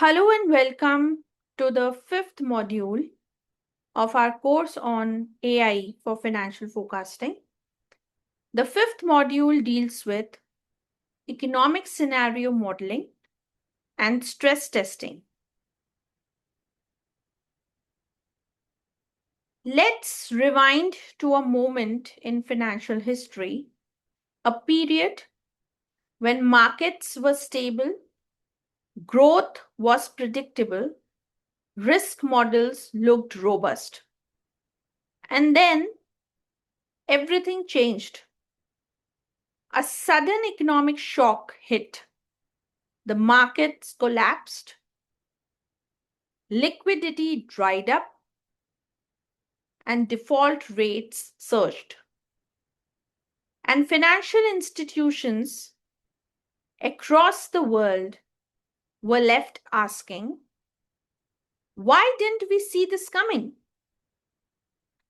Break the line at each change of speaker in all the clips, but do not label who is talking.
Hello and welcome to the fifth module of our course on AI for financial forecasting. The fifth module deals with economic scenario modeling and stress testing. Let's rewind to a moment in financial history, a period when markets were stable, growth was predictable, risk models looked robust. And then everything changed. A sudden economic shock hit. The markets collapsed, liquidity dried up, and default rates surged. And financial institutions across the world were left asking, why didn't we see this coming?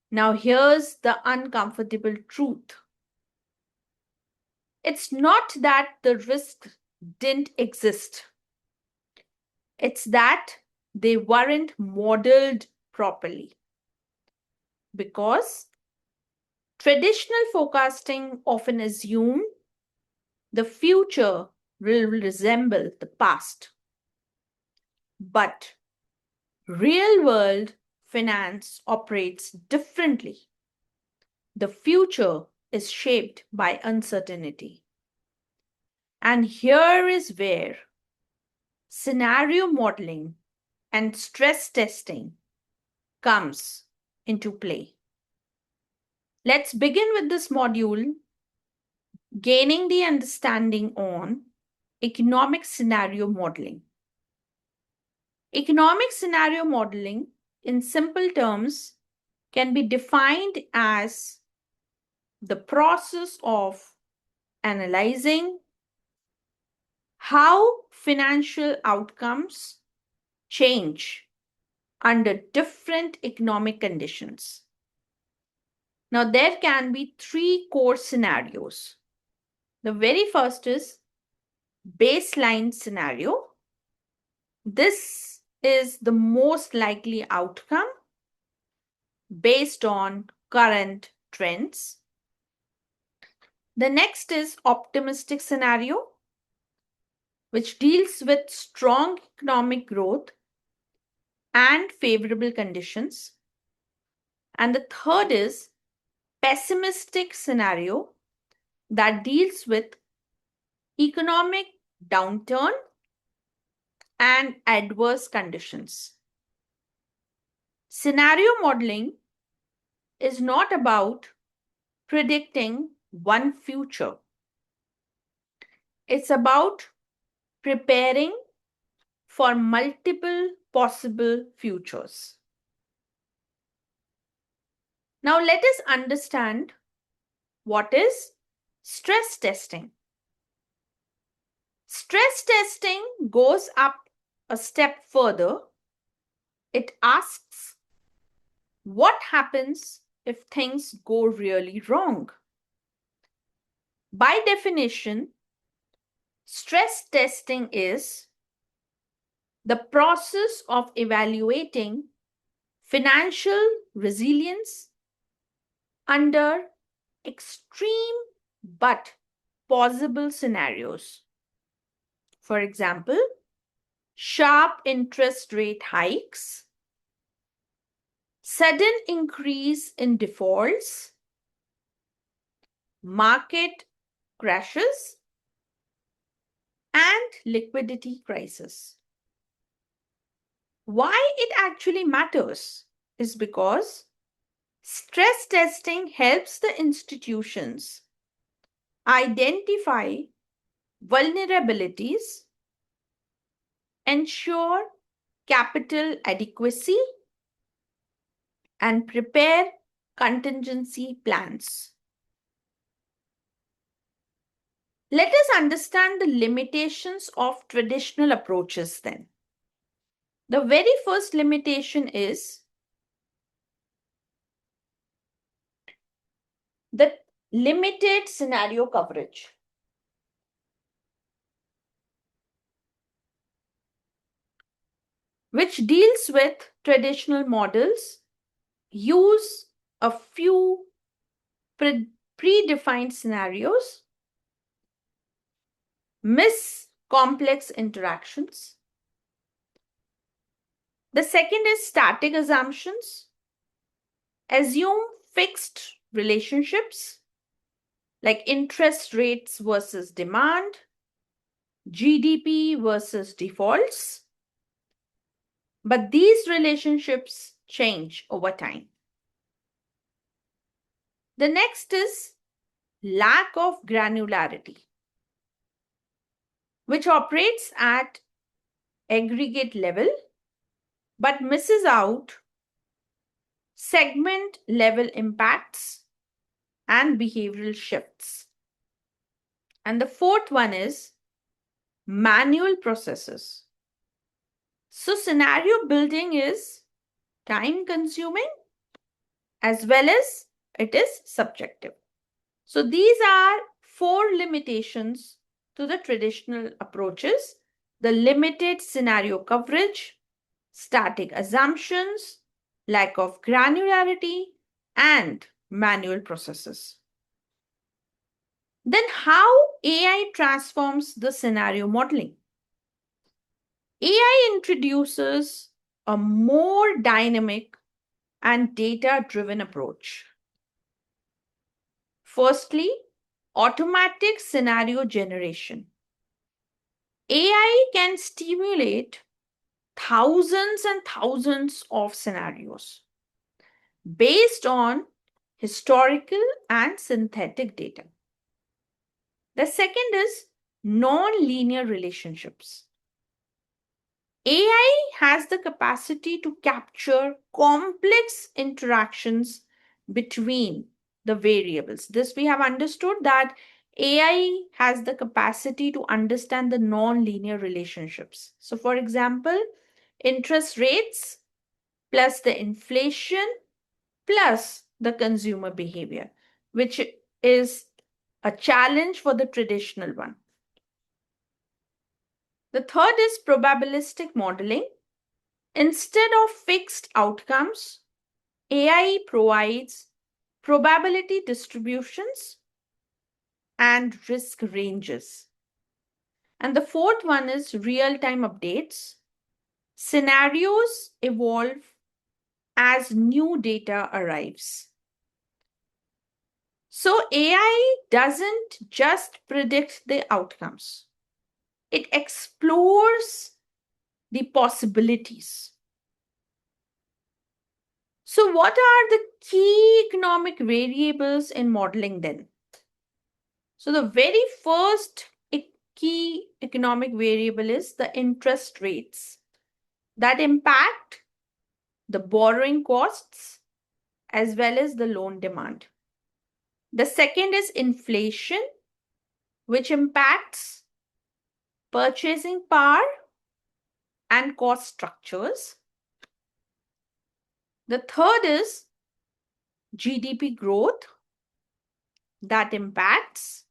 Now, here's the uncomfortable truth. It's not that the risks didn't exist. It's that they weren't modeled properly. Because traditional forecasting often assumes the future will resemble the past. But real world finance operates differently. The future is shaped by uncertainty. And here is where scenario modeling and stress testing comes into play. Let's begin with this module, gaining the understanding on economic scenario modeling. Economic scenario modeling, in simple terms, can be defined as the process of analyzing how financial outcomes change under different economic conditions. Now, there can be three core scenarios. The very first is baseline scenario. This is the most likely outcome based on current trends. The next is optimistic scenario, which deals with strong economic growth and favorable conditions. And the third is pessimistic scenario that deals with economic downturn and adverse conditions. Scenario modeling is not about predicting one future. It's about preparing for multiple possible futures. Now let us understand what is stress testing. Stress testing goes up a step further. It asks, what happens if things go really wrong? By definition, stress testing is the process of evaluating financial resilience under extreme but possible scenarios. For example, sharp interest rate hikes, sudden increase in defaults, market crashes, and liquidity crisis. Why it actually matters is because stress testing helps the institutions identify vulnerabilities, ensure capital adequacy, and prepare contingency plans. Let us understand the limitations of traditional approaches then. The very first limitation is the limited scenario coverage. which deals with traditional models, use a few predefined scenarios, miss complex interactions. The second is static assumptions. Assume fixed relationships like interest rates versus demand, GDP versus defaults. But these relationships change over time. The next is lack of granularity, which operates at aggregate level but misses out segment level impacts and behavioral shifts. And the fourth one is manual processes. So, scenario building is time consuming as well as it is subjective. So, these are four limitations to the traditional approaches: the limited scenario coverage, static assumptions, lack of granularity, and manual processes. Then, how AI transforms the scenario modeling? AI introduces a more dynamic and data driven approach. Firstly, automatic scenario generation. AI can stimulate thousands and thousands of scenarios based on historical and synthetic data. The second is non-linear relationships. AI has the capacity to capture complex interactions between the variables. This we have understood that AI has the capacity to understand the non-linear relationships. So, for example, interest rates plus the inflation plus the consumer behavior, which is a challenge for the traditional one. The third is probabilistic modeling. Instead of fixed outcomes, AI provides probability distributions and risk ranges. And the fourth one is real-time updates. Scenarios evolve as new data arrives. So AI doesn't just predict the outcomes. It explores the possibilities. So, what are the key economic variables in modeling then? So, the very first key economic variable is the interest rates that impact the borrowing costs as well as the loan demand. The second is inflation, which impacts purchasing power and cost structures. The third is GDP growth that impacts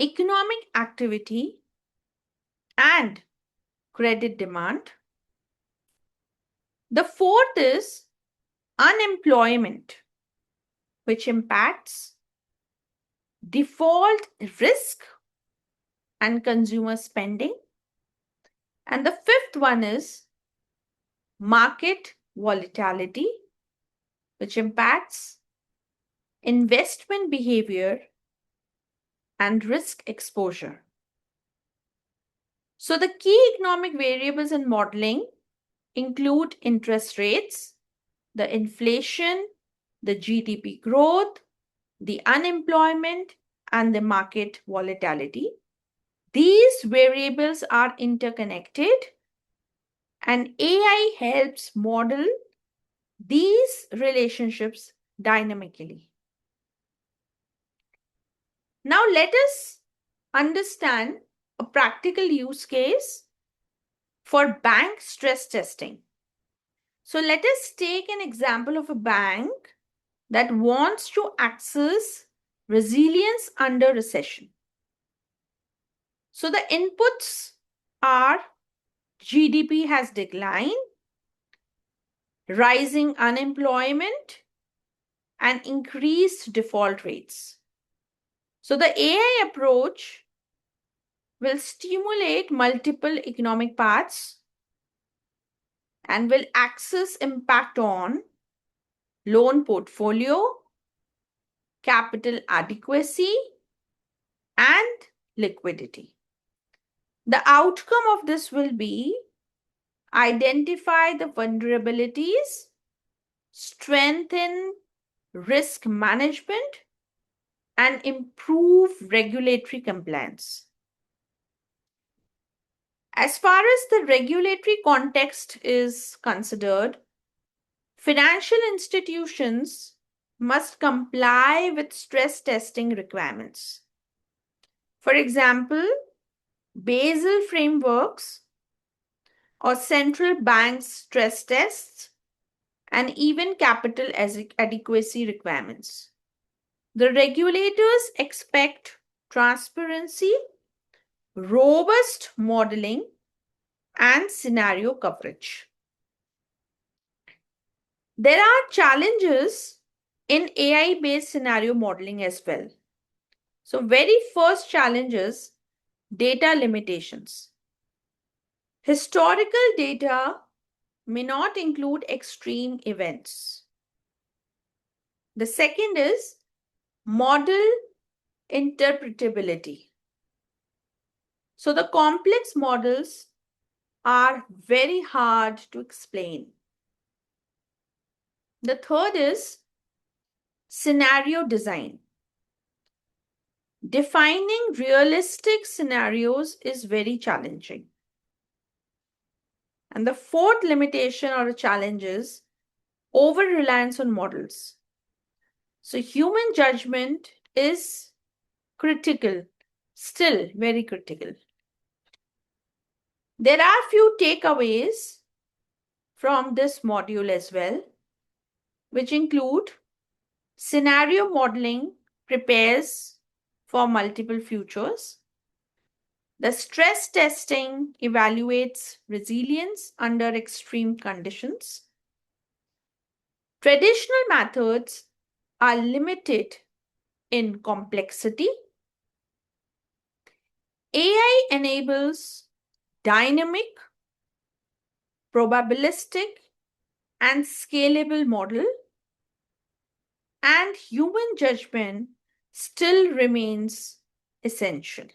economic activity and credit demand. The fourth is unemployment, which impacts default risk and consumer spending. And the fifth one is market volatility, which impacts investment behavior and risk exposure. So, the key economic variables in modeling include interest rates, the inflation, the GDP growth, the unemployment, and the market volatility. These variables are interconnected, and AI helps model these relationships dynamically. Now, let us understand a practical use case for bank stress testing. So, let us take an example of a bank that wants to access resilience under recession. So, the inputs are GDP has declined, rising unemployment, and increased default rates. So the AI approach will stimulate multiple economic paths and will access impact on loan portfolio, capital adequacy, and liquidity. The outcome of this will be identify the vulnerabilities, strengthen risk management, and improve regulatory compliance. As far as the regulatory context is considered, financial institutions must comply with stress testing requirements. For example, Basel frameworks or central banks stress tests and even capital adequacy requirements. The regulators expect transparency, robust modeling, and scenario coverage. There are challenges in AI-based scenario modeling as well. So, very first challenge is data limitations. Historical data may not include extreme events. The second is model interpretability. So, the complex models are very hard to explain. The third is scenario design. Defining realistic scenarios is very challenging. And the fourth limitation or a challenge is over reliance on models. So, human judgment is critical, still very critical. There are few takeaways from this module as well, which include scenario modeling prepares for multiple futures. The stress testing evaluates resilience under extreme conditions. Traditional methods are limited in complexity. AI enables dynamic, probabilistic, and scalable model, and human judgment still remains essential.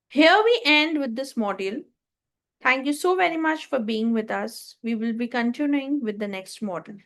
Here we end with this module. Thank you so very much for being with us. We will be continuing with the next module.